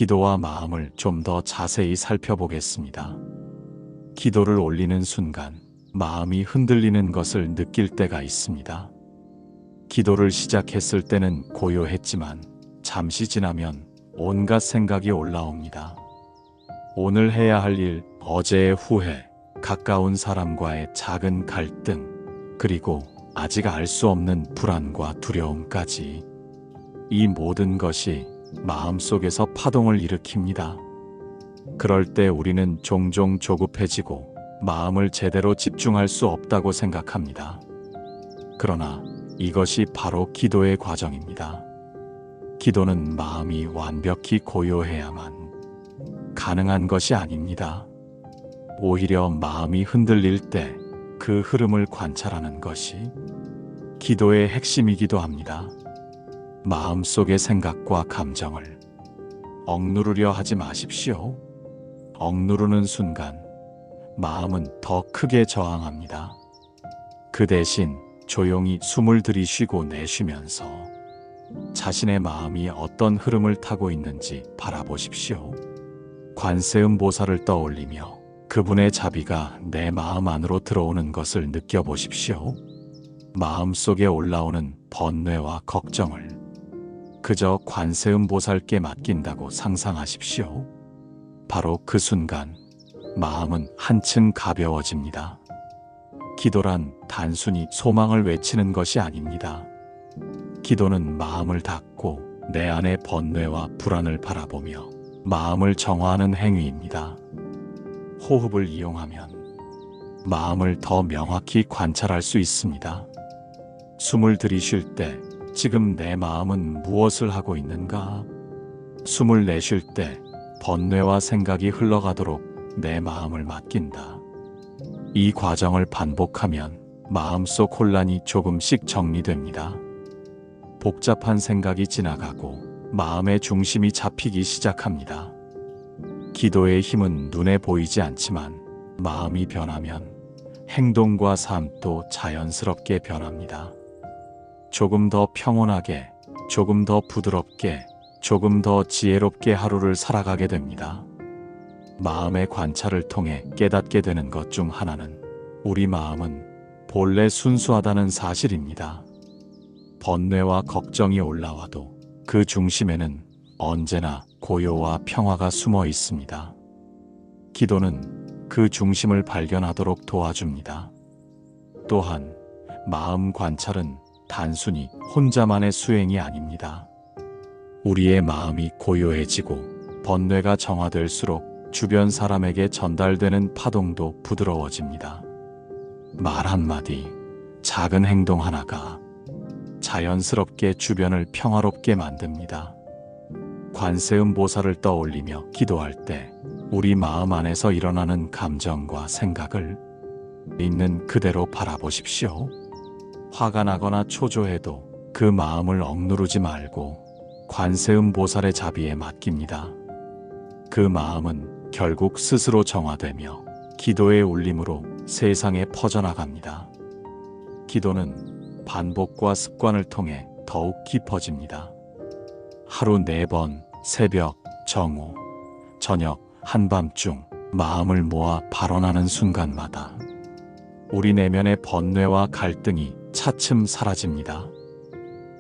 기도와 마음을 좀 더 자세히 살펴보겠습니다. 기도를 올리는 순간 마음이 흔들리는 것을 느낄 때가 있습니다. 기도를 시작했을 때는 고요했지만 잠시 지나면 온갖 생각이 올라옵니다. 오늘 해야 할 일, 어제의 후회, 가까운 사람과의 작은 갈등, 그리고 아직 알 수 없는 불안과 두려움까지. 이 모든 것이 마음속에서 파동을 일으킵니다. 그럴 때 우리는 종종 조급해지고 마음을 제대로 집중할 수 없다고 생각합니다. 그러나 이것이 바로 기도의 과정입니다. 기도는 마음이 완벽히 고요해야만 가능한 것이 아닙니다. 오히려 마음이 흔들릴 때 그 흐름을 관찰하는 것이 기도의 핵심이기도 합니다. 마음속의 생각과 감정을 억누르려 하지 마십시오. 억누르는 순간 마음은 더 크게 저항합니다. 그 대신 조용히 숨을 들이쉬고 내쉬면서 자신의 마음이 어떤 흐름을 타고 있는지 바라보십시오. 관세음 보살을 떠올리며 그분의 자비가 내 마음 안으로 들어오는 것을 느껴보십시오. 마음속에 올라오는 번뇌와 걱정을 그저 관세음 보살께 맡긴다고 상상하십시오. 바로 그 순간 마음은 한층 가벼워집니다. 기도란 단순히 소망을 외치는 것이 아닙니다. 기도는 마음을 닫고 내 안의 번뇌와 불안을 바라보며 마음을 정화하는 행위입니다. 호흡을 이용하면 마음을 더 명확히 관찰할 수 있습니다. 숨을 들이쉴 때 지금 내 마음은 무엇을 하고 있는가? 숨을 내쉴 때 번뇌와 생각이 흘러가도록 내 마음을 맡긴다. 이 과정을 반복하면 마음속 혼란이 조금씩 정리됩니다. 복잡한 생각이 지나가고 마음의 중심이 잡히기 시작합니다. 기도의 힘은 눈에 보이지 않지만 마음이 변하면 행동과 삶도 자연스럽게 변합니다. 조금 더 평온하게, 조금 더 부드럽게, 조금 더 지혜롭게 하루를 살아가게 됩니다. 마음의 관찰을 통해 깨닫게 되는 것 중 하나는 우리 마음은 본래 순수하다는 사실입니다. 번뇌와 걱정이 올라와도 그 중심에는 언제나 고요와 평화가 숨어 있습니다. 기도는 그 중심을 발견하도록 도와줍니다. 또한 마음 관찰은 단순히 혼자만의 수행이 아닙니다. 우리의 마음이 고요해지고 번뇌가 정화될수록 주변 사람에게 전달되는 파동도 부드러워집니다. 말 한마디, 작은 행동 하나가 자연스럽게 주변을 평화롭게 만듭니다. 관세음 보살을 떠올리며 기도할 때 우리 마음 안에서 일어나는 감정과 생각을 있는 그대로 바라보십시오. 화가 나거나 초조해도 그 마음을 억누르지 말고 관세음 보살의 자비에 맡깁니다. 그 마음은 결국 스스로 정화되며 기도의 울림으로 세상에 퍼져나갑니다. 기도는 반복과 습관을 통해 더욱 깊어집니다. 하루 4번, 새벽, 정오, 저녁, 한밤중 마음을 모아 발언하는 순간마다 우리 내면의 번뇌와 갈등이 차츰 사라집니다.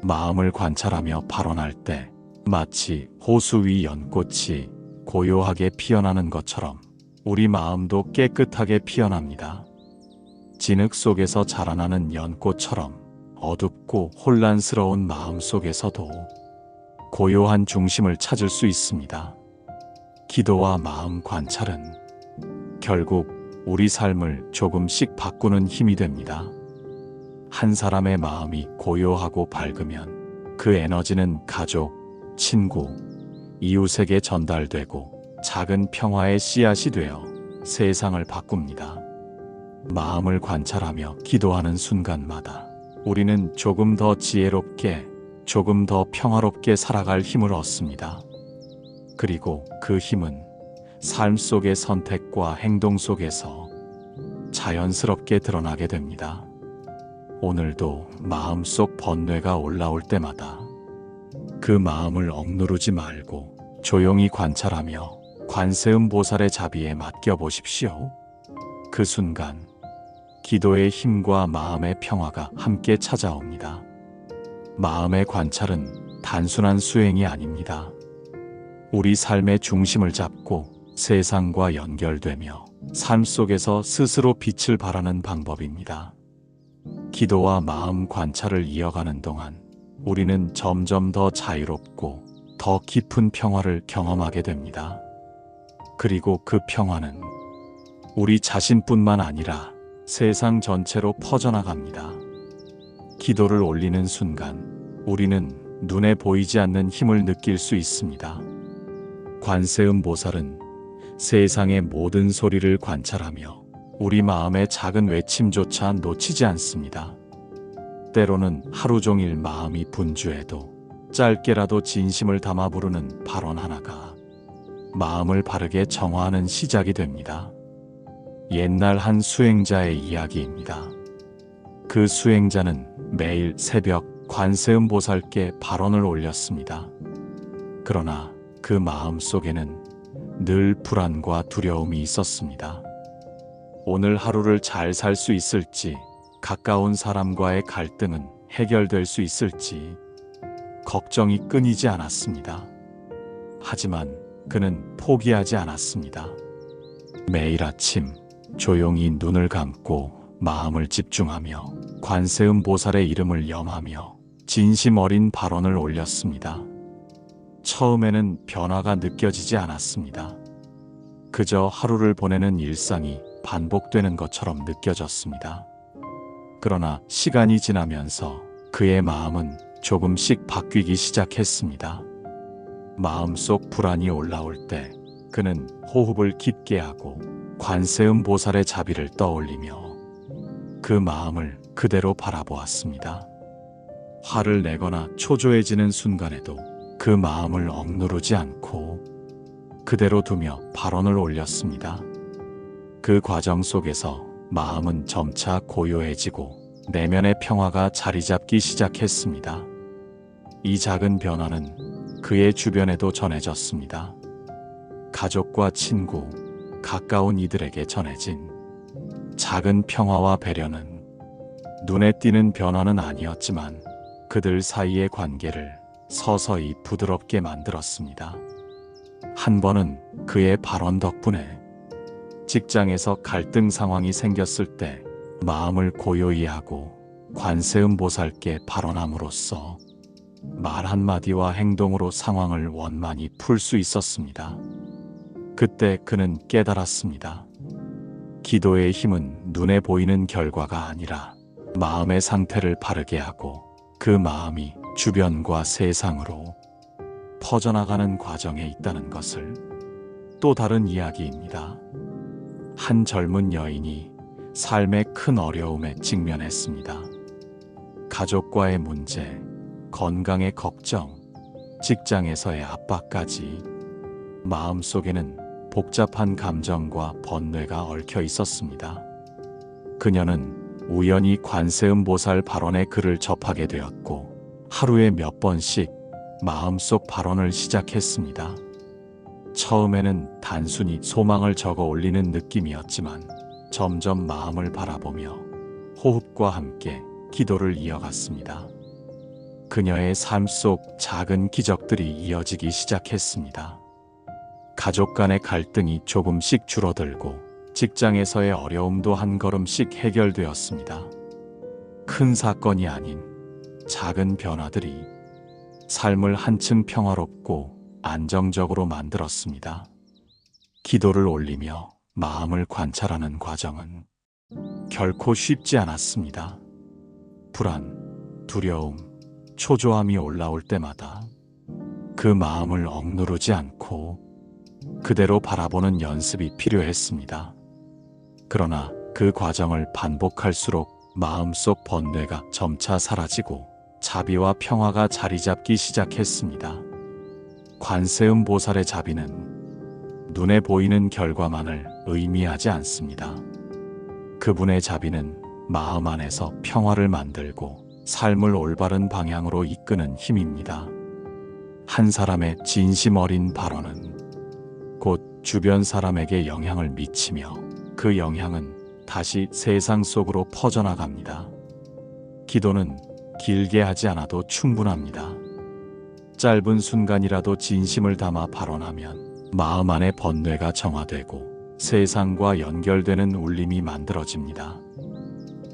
마음을 관찰하며 발언할 때 마치 호수 위 연꽃이 고요하게 피어나는 것처럼 우리 마음도 깨끗하게 피어납니다. 진흙 속에서 자라나는 연꽃처럼 어둡고 혼란스러운 마음 속에서도 고요한 중심을 찾을 수 있습니다. 기도와 마음 관찰은 결국 우리 삶을 조금씩 바꾸는 힘이 됩니다. 한 사람의 마음이 고요하고 밝으면 그 에너지는 가족, 친구, 이웃에게 전달되고 작은 평화의 씨앗이 되어 세상을 바꿉니다. 마음을 관찰하며 기도하는 순간마다 우리는 조금 더 지혜롭게, 조금 더 평화롭게 살아갈 힘을 얻습니다. 그리고 그 힘은 삶 속의 선택과 행동 속에서 자연스럽게 드러나게 됩니다. 오늘도 마음속 번뇌가 올라올 때마다 그 마음을 억누르지 말고 조용히 관찰하며 관세음보살의 자비에 맡겨보십시오. 그 순간 기도의 힘과 마음의 평화가 함께 찾아옵니다. 마음의 관찰은 단순한 수행이 아닙니다. 우리 삶의 중심을 잡고 세상과 연결되며 삶 속에서 스스로 빛을 발하는 방법입니다. 기도와 마음 관찰을 이어가는 동안 우리는 점점 더 자유롭고 더 깊은 평화를 경험하게 됩니다. 그리고 그 평화는 우리 자신뿐만 아니라 세상 전체로 퍼져나갑니다. 기도를 올리는 순간 우리는 눈에 보이지 않는 힘을 느낄 수 있습니다. 관세음보살은 세상의 모든 소리를 관찰하며 우리 마음의 작은 외침조차 놓치지 않습니다. 때로는 하루 종일 마음이 분주해도 짧게라도 진심을 담아 부르는 발언 하나가 마음을 바르게 정화하는 시작이 됩니다. 옛날 한 수행자의 이야기입니다. 그 수행자는 매일 새벽 관세음보살께 발언을 올렸습니다. 그러나 그 마음 속에는 늘 불안과 두려움이 있었습니다. 오늘 하루를 잘 살 수 있을지, 가까운 사람과의 갈등은 해결될 수 있을지 걱정이 끊이지 않았습니다. 하지만 그는 포기하지 않았습니다. 매일 아침 조용히 눈을 감고 마음을 집중하며 관세음보살의 이름을 염하며 진심 어린 발언을 올렸습니다. 처음에는 변화가 느껴지지 않았습니다. 그저 하루를 보내는 일상이 반복되는 것처럼 느껴졌습니다. 그러나 시간이 지나면서 그의 마음은 조금씩 바뀌기 시작했습니다. 마음속 불안이 올라올 때 그는 호흡을 깊게 하고 관세음보살의 자비를 떠올리며 그 마음을 그대로 바라보았습니다. 화를 내거나 초조해지는 순간에도 그 마음을 억누르지 않고 그대로 두며 발언을 올렸습니다. 그 과정 속에서 마음은 점차 고요해지고 내면의 평화가 자리 잡기 시작했습니다. 이 작은 변화는 그의 주변에도 전해졌습니다. 가족과 친구, 가까운 이들에게 전해진 작은 평화와 배려는 눈에 띄는 변화는 아니었지만 그들 사이의 관계를 서서히 부드럽게 만들었습니다. 한 번은 그의 발언 덕분에 직장에서 갈등 상황이 생겼을 때 마음을 고요히 하고 관세음보살께 발언함으로써 말 한마디와 행동으로 상황을 원만히 풀 수 있었습니다. 그때 그는 깨달았습니다. 기도의 힘은 눈에 보이는 결과가 아니라 마음의 상태를 바르게 하고 그 마음이 주변과 세상으로 퍼져나가는 과정에 있다는 것을. 또 다른 이야기입니다. 한 젊은 여인이 삶의 큰 어려움에 직면했습니다. 가족과의 문제, 건강의 걱정, 직장에서의 압박까지 마음속에는 복잡한 감정과 번뇌가 얽혀 있었습니다. 그녀는 우연히 관세음보살 발언의 글을 접하게 되었고 하루에 몇 번씩 마음속 발언을 시작했습니다. 처음에는 단순히 소망을 적어 올리는 느낌이었지만 점점 마음을 바라보며 호흡과 함께 기도를 이어갔습니다. 그녀의 삶 속 작은 기적들이 이어지기 시작했습니다. 가족 간의 갈등이 조금씩 줄어들고 직장에서의 어려움도 한 걸음씩 해결되었습니다. 큰 사건이 아닌 작은 변화들이 삶을 한층 평화롭고 안정적으로 만들었습니다. 기도를 올리며 마음을 관찰하는 과정은 결코 쉽지 않았습니다. 불안, 두려움, 초조함이 올라올 때마다 그 마음을 억누르지 않고 그대로 바라보는 연습이 필요했습니다. 그러나 그 과정을 반복할수록 마음속 번뇌가 점차 사라지고 자비와 평화가 자리 잡기 시작했습니다. 관세음보살의 자비는 눈에 보이는 결과만을 의미하지 않습니다. 그분의 자비는 마음 안에서 평화를 만들고 삶을 올바른 방향으로 이끄는 힘입니다. 한 사람의 진심 어린 발언은 곧 주변 사람에게 영향을 미치며 그 영향은 다시 세상 속으로 퍼져나갑니다. 기도는 길게 하지 않아도 충분합니다. 짧은 순간이라도 진심을 담아 발언하면 마음 안의 번뇌가 정화되고 세상과 연결되는 울림이 만들어집니다.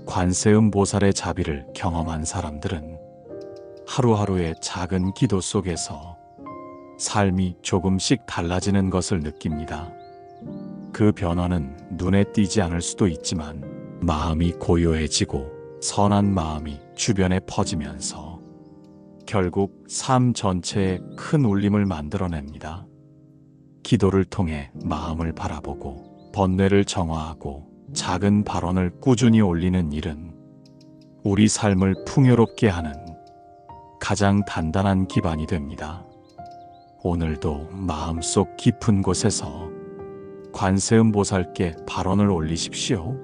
관세음 보살의 자비를 경험한 사람들은 하루하루의 작은 기도 속에서 삶이 조금씩 달라지는 것을 느낍니다. 그 변화는 눈에 띄지 않을 수도 있지만 마음이 고요해지고 선한 마음이 주변에 퍼지면서 결국 삶 전체에 큰 울림을 만들어냅니다. 기도를 통해 마음을 바라보고 번뇌를 정화하고 작은 발언을 꾸준히 올리는 일은 우리 삶을 풍요롭게 하는 가장 단단한 기반이 됩니다. 오늘도 마음속 깊은 곳에서 관세음 보살께 발언을 올리십시오.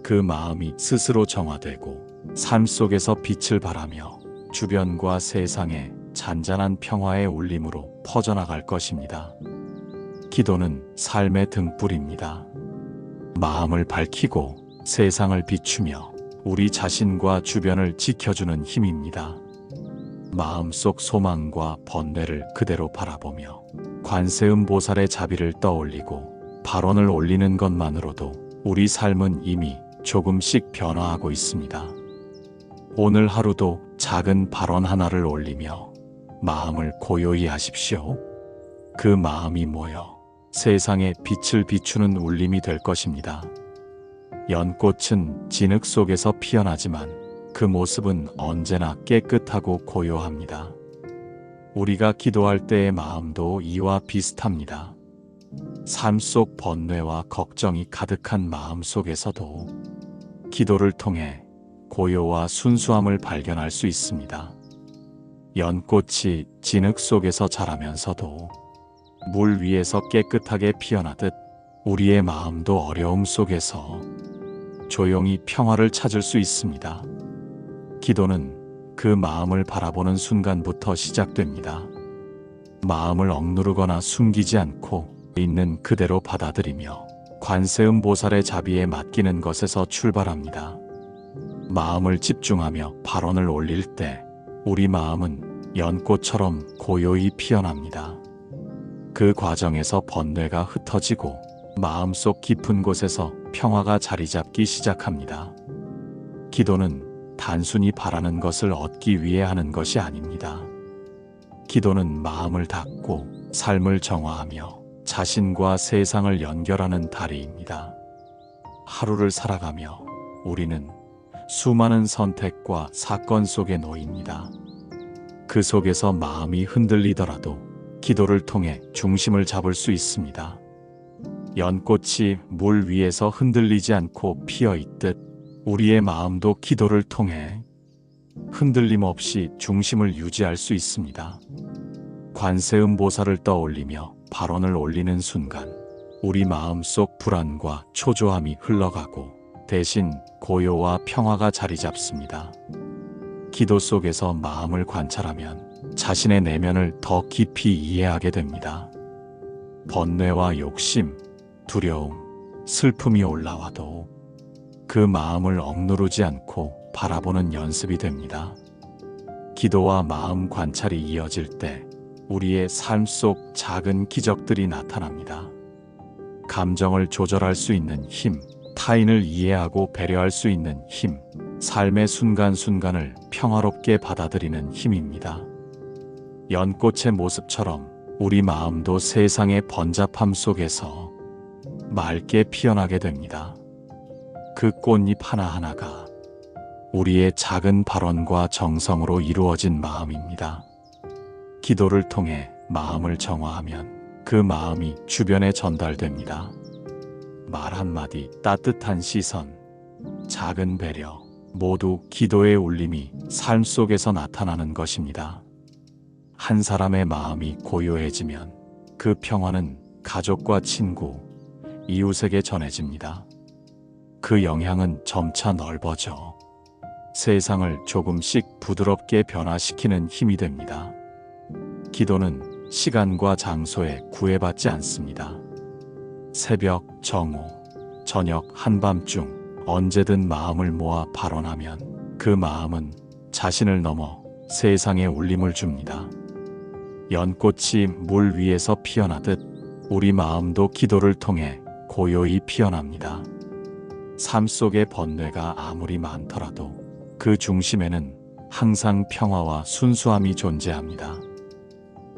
그 마음이 스스로 정화되고 삶 속에서 빛을 발하며 주변과 세상에 잔잔한 평화의 울림으로 퍼져나갈 것입니다. 기도는 삶의 등불입니다. 마음을 밝히고 세상을 비추며 우리 자신과 주변을 지켜주는 힘입니다. 마음속 소망과 번뇌를 그대로 바라보며 관세음 보살의 자비를 떠올리고 발언을 올리는 것만으로도 우리 삶은 이미 조금씩 변화하고 있습니다. 오늘 하루도 작은 발언 하나를 올리며 마음을 고요히 하십시오. 그 마음이 모여 세상에 빛을 비추는 울림이 될 것입니다. 연꽃은 진흙 속에서 피어나지만 그 모습은 언제나 깨끗하고 고요합니다. 우리가 기도할 때의 마음도 이와 비슷합니다. 삶 속 번뇌와 걱정이 가득한 마음 속에서도 기도를 통해 고요와 순수함을 발견할 수 있습니다. 연꽃이 진흙 속에서 자라면서도 물 위에서 깨끗하게 피어나듯 우리의 마음도 어려움 속에서 조용히 평화를 찾을 수 있습니다. 기도는 그 마음을 바라보는 순간부터 시작됩니다. 마음을 억누르거나 숨기지 않고 있는 그대로 받아들이며 관세음 보살의 자비에 맡기는 것에서 출발합니다. 마음을 집중하며 발언을 올릴 때 우리 마음은 연꽃처럼 고요히 피어납니다. 그 과정에서 번뇌가 흩어지고 마음속 깊은 곳에서 평화가 자리 잡기 시작합니다. 기도는 단순히 바라는 것을 얻기 위해 하는 것이 아닙니다. 기도는 마음을 닫고 삶을 정화하며 자신과 세상을 연결하는 다리입니다. 하루를 살아가며 우리는 수많은 선택과 사건 속에 놓입니다. 그 속에서 마음이 흔들리더라도 기도를 통해 중심을 잡을 수 있습니다. 연꽃이 물 위에서 흔들리지 않고 피어 있듯 우리의 마음도 기도를 통해 흔들림 없이 중심을 유지할 수 있습니다. 관세음 보살을 떠올리며 발언을 올리는 순간 우리 마음속 불안과 초조함이 흘러가고 대신 고요와 평화가 자리 잡습니다. 기도 속에서 마음을 관찰하면 자신의 내면을 더 깊이 이해하게 됩니다. 번뇌와 욕심, 두려움, 슬픔이 올라와도 그 마음을 억누르지 않고 바라보는 연습이 됩니다. 기도와 마음 관찰이 이어질 때 우리의 삶 속 작은 기적들이 나타납니다. 감정을 조절할 수 있는 힘, 타인을 이해하고 배려할 수 있는 힘, 삶의 순간순간을 평화롭게 받아들이는 힘입니다. 연꽃의 모습처럼 우리 마음도 세상의 번잡함 속에서 맑게 피어나게 됩니다. 그 꽃잎 하나하나가 우리의 작은 발언과 정성으로 이루어진 마음입니다. 기도를 통해 마음을 정화하면 그 마음이 주변에 전달됩니다. 말 한마디, 따뜻한 시선, 작은 배려, 모두 기도의 울림이 삶 속에서 나타나는 것입니다. 한 사람의 마음이 고요해지면 그 평화는 가족과 친구, 이웃에게 전해집니다. 그 영향은 점차 넓어져 세상을 조금씩 부드럽게 변화시키는 힘이 됩니다. 기도는 시간과 장소에 구애받지 않습니다. 새벽, 정오, 저녁, 한밤중 언제든 마음을 모아 발언하면 그 마음은 자신을 넘어 세상에 울림을 줍니다. 연꽃이 물 위에서 피어나듯 우리 마음도 기도를 통해 고요히 피어납니다. 삶 속의 번뇌가 아무리 많더라도 그 중심에는 항상 평화와 순수함이 존재합니다.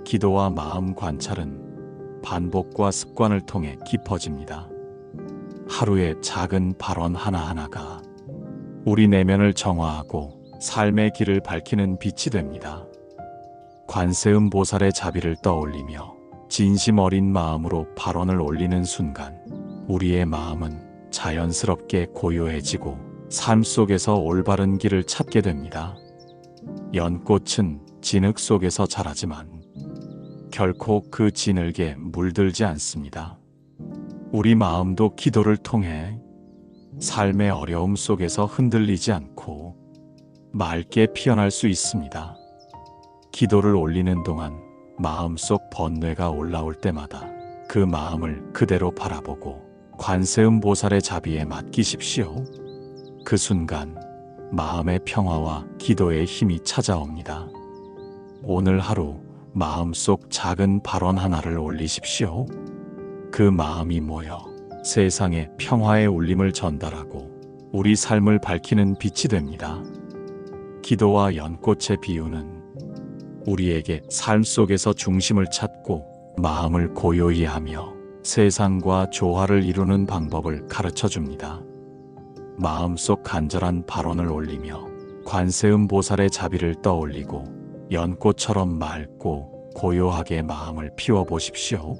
기도와 마음 관찰은 반복과 습관을 통해 깊어집니다. 하루의 작은 발언 하나하나가 우리 내면을 정화하고 삶의 길을 밝히는 빛이 됩니다. 관세음 보살의 자비를 떠올리며 진심 어린 마음으로 발언을 올리는 순간 우리의 마음은 자연스럽게 고요해지고 삶 속에서 올바른 길을 찾게 됩니다. 연꽃은 진흙 속에서 자라지만 결코 그 진흙에 물들지 않습니다. 우리 마음도 기도를 통해 삶의 어려움 속에서 흔들리지 않고 맑게 피어날 수 있습니다. 기도를 올리는 동안 마음속 번뇌가 올라올 때마다 그 마음을 그대로 바라보고 관세음 보살의 자비에 맡기십시오. 그 순간 마음의 평화와 기도의 힘이 찾아옵니다. 오늘 하루 마음속 작은 발언 하나를 올리십시오. 그 마음이 모여 세상에 평화의 울림을 전달하고 우리 삶을 밝히는 빛이 됩니다. 기도와 연꽃의 비유는 우리에게 삶 속에서 중심을 찾고 마음을 고요히 하며 세상과 조화를 이루는 방법을 가르쳐 줍니다. 마음속 간절한 발언을 올리며 관세음 보살의 자비를 떠올리고 연꽃처럼 맑고 고요하게 마음을 피워보십시오.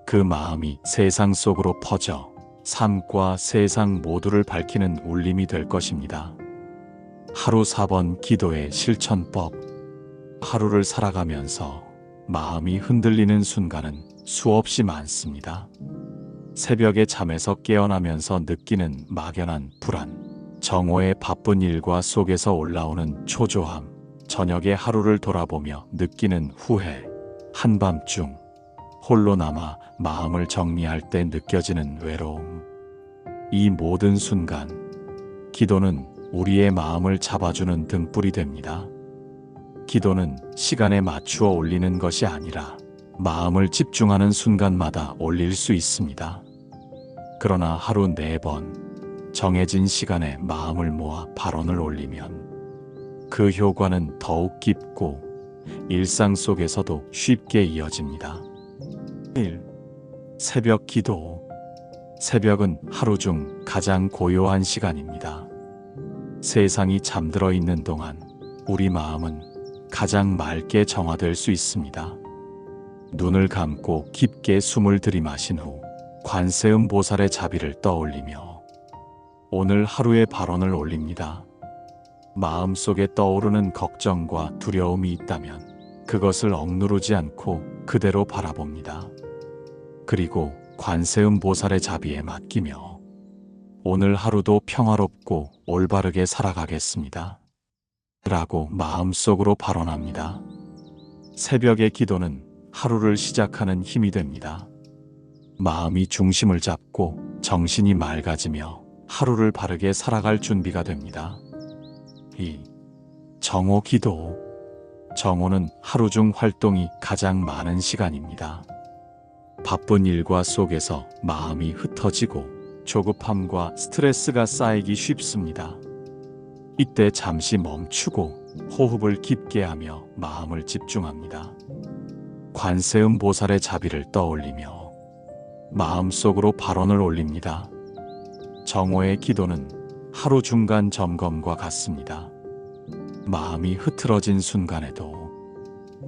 그 마음이 세상 속으로 퍼져 삶과 세상 모두를 밝히는 울림이 될 것입니다. 하루 4번 기도의 실천법. 하루를 살아가면서 마음이 흔들리는 순간은 수없이 많습니다. 새벽에 잠에서 깨어나면서 느끼는 막연한 불안, 정오의 바쁜 일과 속에서 올라오는 초조함, 저녁에 하루를 돌아보며 느끼는 후회, 한밤중 홀로 남아 마음을 정리할 때 느껴지는 외로움. 이 모든 순간, 기도는 우리의 마음을 잡아주는 등불이 됩니다. 기도는 시간에 맞추어 올리는 것이 아니라 마음을 집중하는 순간마다 올릴 수 있습니다. 그러나 하루 4번 정해진 시간에 마음을 모아 발언을 올리면 그 효과는 더욱 깊고 일상 속에서도 쉽게 이어집니다. 1. 새벽 기도. 새벽은 하루 중 가장 고요한 시간입니다. 세상이 잠들어 있는 동안 우리 마음은 가장 맑게 정화될 수 있습니다. 눈을 감고 깊게 숨을 들이마신 후 관세음 보살의 자비를 떠올리며 오늘 하루의 발언을 올립니다. 마음속에 떠오르는 걱정과 두려움이 있다면 그것을 억누르지 않고 그대로 바라봅니다. 그리고 관세음 보살의 자비에 맡기며 오늘 하루도 평화롭고 올바르게 살아가겠습니다. 라고 마음속으로 발언합니다. 새벽의 기도는 하루를 시작하는 힘이 됩니다. 마음이 중심을 잡고 정신이 맑아지며 하루를 바르게 살아갈 준비가 됩니다. 2. 정오 기도. 정오는 하루 중 활동이 가장 많은 시간입니다. 바쁜 일과 속에서 마음이 흩어지고 조급함과 스트레스가 쌓이기 쉽습니다. 이때 잠시 멈추고 호흡을 깊게 하며 마음을 집중합니다. 관세음 보살의 자비를 떠올리며 마음속으로 발언을 올립니다. 정오의 기도는 하루 중간 점검과 같습니다. 마음이 흐트러진 순간에도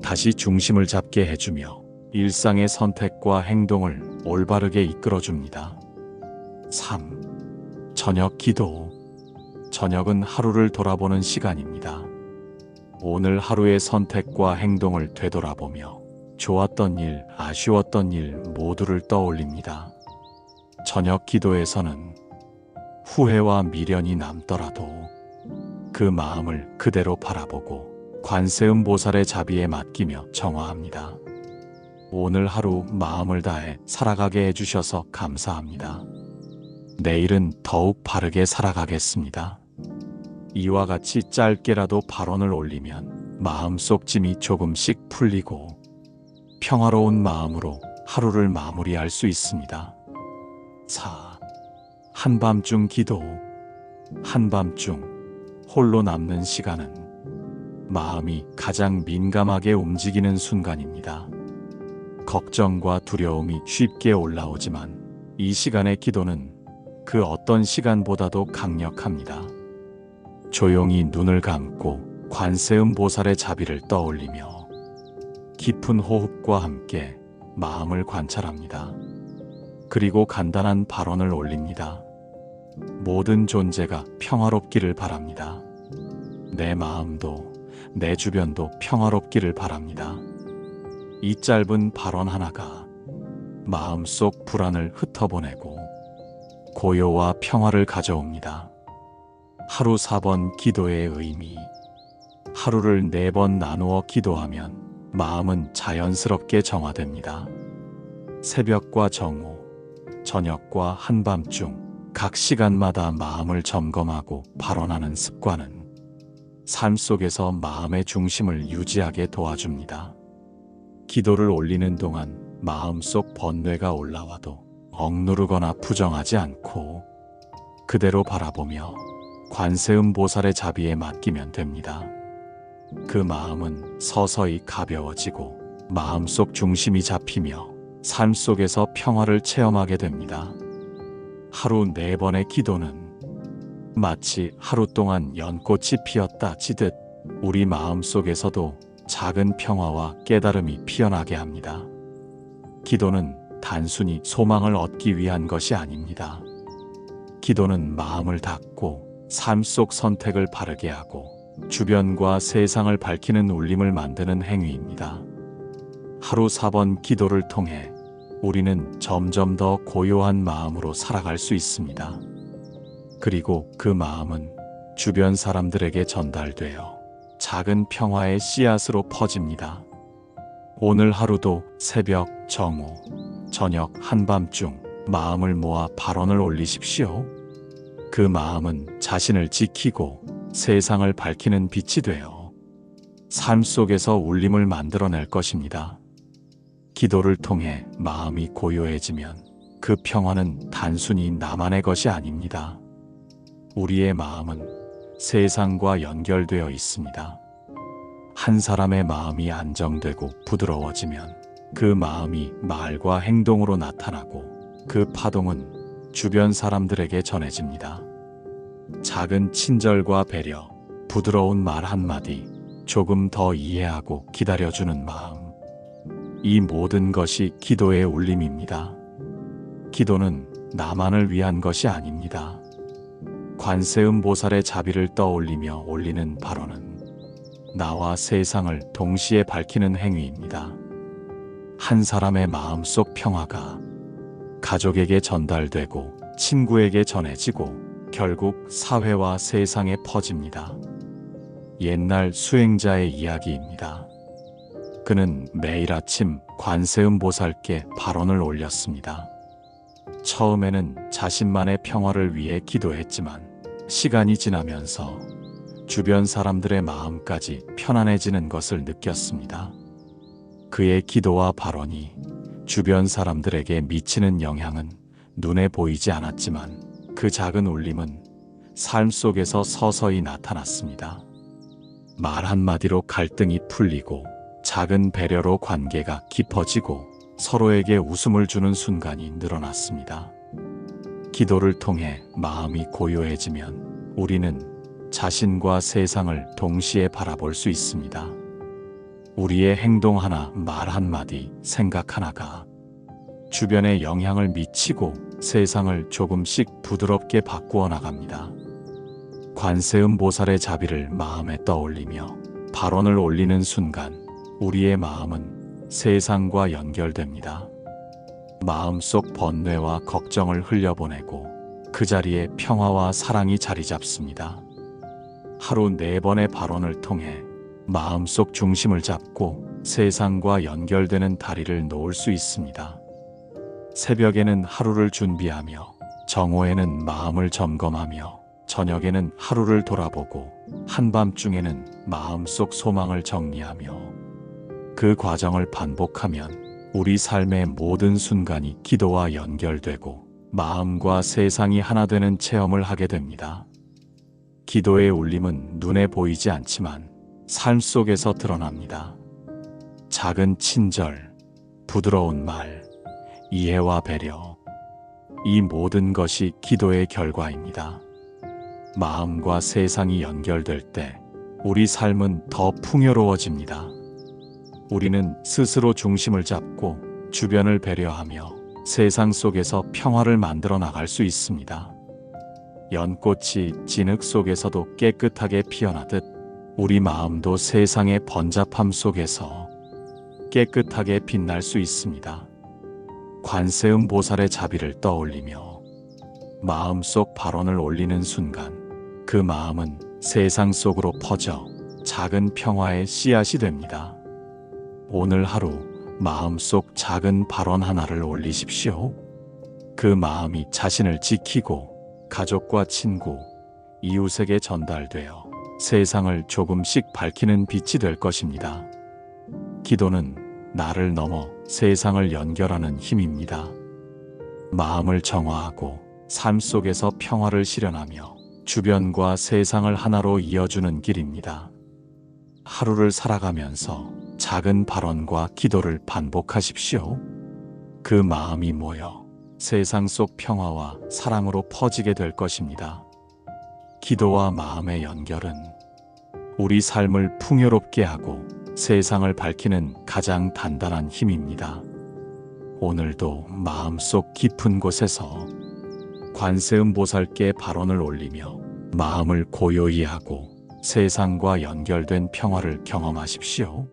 다시 중심을 잡게 해주며 일상의 선택과 행동을 올바르게 이끌어줍니다. 3. 저녁 기도. 저녁은 하루를 돌아보는 시간입니다. 오늘 하루의 선택과 행동을 되돌아보며 좋았던 일, 아쉬웠던 일 모두를 떠올립니다. 저녁 기도에서는 후회와 미련이 남더라도 그 마음을 그대로 바라보고 관세음보살의 자비에 맡기며 정화합니다. 오늘 하루 마음을 다해 살아가게 해주셔서 감사합니다. 내일은 더욱 바르게 살아가겠습니다. 이와 같이 짧게라도 발언을 올리면 마음속 짐이 조금씩 풀리고 평화로운 마음으로 하루를 마무리할 수 있습니다. 4. 한밤중 기도. 한밤중 홀로 남는 시간은 마음이 가장 민감하게 움직이는 순간입니다. 걱정과 두려움이 쉽게 올라오지만 이 시간의 기도는 그 어떤 시간보다도 강력합니다. 조용히 눈을 감고 관세음보살의 자비를 떠올리며 깊은 호흡과 함께 마음을 관찰합니다. 그리고 간단한 발언을 올립니다. 모든 존재가 평화롭기를 바랍니다. 내 마음도 내 주변도 평화롭기를 바랍니다. 이 짧은 발언 하나가 마음속 불안을 흩어보내고 고요와 평화를 가져옵니다. 하루 4번 기도의 의미. 하루를 4번 나누어 기도하면 마음은 자연스럽게 정화됩니다. 새벽과 정오, 저녁과 한밤중 각 시간마다 마음을 점검하고 발언하는 습관은 삶 속에서 마음의 중심을 유지하게 도와줍니다. 기도를 올리는 동안 마음속 번뇌가 올라와도 억누르거나 부정하지 않고 그대로 바라보며 관세음보살의 자비에 맡기면 됩니다. 그 마음은 서서히 가벼워지고 마음속 중심이 잡히며 삶 속에서 평화를 체험하게 됩니다. 하루 4번의 기도는 마치 하루 동안 연꽃이 피었다 치듯 우리 마음 속에서도 작은 평화와 깨달음이 피어나게 합니다. 기도는 단순히 소망을 얻기 위한 것이 아닙니다. 기도는 마음을 닫고 삶 속 선택을 바르게 하고 주변과 세상을 밝히는 울림을 만드는 행위입니다. 하루 4번 기도를 통해 우리는 점점 더 고요한 마음으로 살아갈 수 있습니다. 그리고 그 마음은 주변 사람들에게 전달되어 작은 평화의 씨앗으로 퍼집니다. 오늘 하루도 새벽, 정오, 저녁, 한밤중 마음을 모아 발언을 올리십시오. 그 마음은 자신을 지키고 세상을 밝히는 빛이 되어 삶 속에서 울림을 만들어낼 것입니다. 기도를 통해 마음이 고요해지면 그 평화는 단순히 나만의 것이 아닙니다. 우리의 마음은 세상과 연결되어 있습니다. 한 사람의 마음이 안정되고 부드러워지면 그 마음이 말과 행동으로 나타나고 그 파동은 주변 사람들에게 전해집니다. 작은 친절과 배려, 부드러운 말 한마디, 조금 더 이해하고 기다려주는 마음. 이 모든 것이 기도의 울림입니다. 기도는 나만을 위한 것이 아닙니다. 관세음보살의 자비를 떠올리며 올리는 발언은 나와 세상을 동시에 밝히는 행위입니다. 한 사람의 마음속 평화가 가족에게 전달되고 친구에게 전해지고 결국 사회와 세상에 퍼집니다. 옛날 수행자의 이야기입니다. 그는 매일 아침 관세음보살께 발언을 올렸습니다. 처음에는 자신만의 평화를 위해 기도했지만 시간이 지나면서 주변 사람들의 마음까지 편안해지는 것을 느꼈습니다. 그의 기도와 발언이 주변 사람들에게 미치는 영향은 눈에 보이지 않았지만 그 작은 울림은 삶 속에서 서서히 나타났습니다. 말 한마디로 갈등이 풀리고 작은 배려로 관계가 깊어지고 서로에게 웃음을 주는 순간이 늘어났습니다. 기도를 통해 마음이 고요해지면 우리는 자신과 세상을 동시에 바라볼 수 있습니다. 우리의 행동 하나, 말 한마디, 생각 하나가 주변에 영향을 미치고 세상을 조금씩 부드럽게 바꾸어 나갑니다. 관세음보살의 자비를 마음에 떠올리며 발언을 올리는 순간 우리의 마음은 세상과 연결됩니다. 마음속 번뇌와 걱정을 흘려보내고 그 자리에 평화와 사랑이 자리 잡습니다. 하루 4번의 발언을 통해 마음속 중심을 잡고 세상과 연결되는 다리를 놓을 수 있습니다. 새벽에는 하루를 준비하며, 정오에는 마음을 점검하며, 저녁에는 하루를 돌아보고, 한밤중에는 마음속 소망을 정리하며, 그 과정을 반복하면 우리 삶의 모든 순간이 기도와 연결되고 마음과 세상이 하나 되는 체험을 하게 됩니다. 기도의 울림은 눈에 보이지 않지만 삶 속에서 드러납니다. 작은 친절, 부드러운 말, 이해와 배려, 이 모든 것이 기도의 결과입니다. 마음과 세상이 연결될 때 우리 삶은 더 풍요로워집니다. 우리는 스스로 중심을 잡고 주변을 배려하며 세상 속에서 평화를 만들어 나갈 수 있습니다. 연꽃이 진흙 속에서도 깨끗하게 피어나듯 우리 마음도 세상의 번잡함 속에서 깨끗하게 빛날 수 있습니다. 관세음 보살의 자비를 떠올리며 마음속 발언을 올리는 순간 그 마음은 세상 속으로 퍼져 작은 평화의 씨앗이 됩니다. 오늘 하루 마음속 작은 발언 하나를 올리십시오. 그 마음이 자신을 지키고 가족과 친구, 이웃에게 전달되어 세상을 조금씩 밝히는 빛이 될 것입니다. 기도는 나를 넘어 세상을 연결하는 힘입니다. 마음을 정화하고 삶 속에서 평화를 실현하며 주변과 세상을 하나로 이어주는 길입니다. 하루를 살아가면서 작은 발언과 기도를 반복하십시오. 그 마음이 모여 세상 속 평화와 사랑으로 퍼지게 될 것입니다. 기도와 마음의 연결은 우리 삶을 풍요롭게 하고 세상을 밝히는 가장 단단한 힘입니다. 오늘도 마음속 깊은 곳에서 관세음 보살께 발언을 올리며 마음을 고요히 하고 세상과 연결된 평화를 경험하십시오.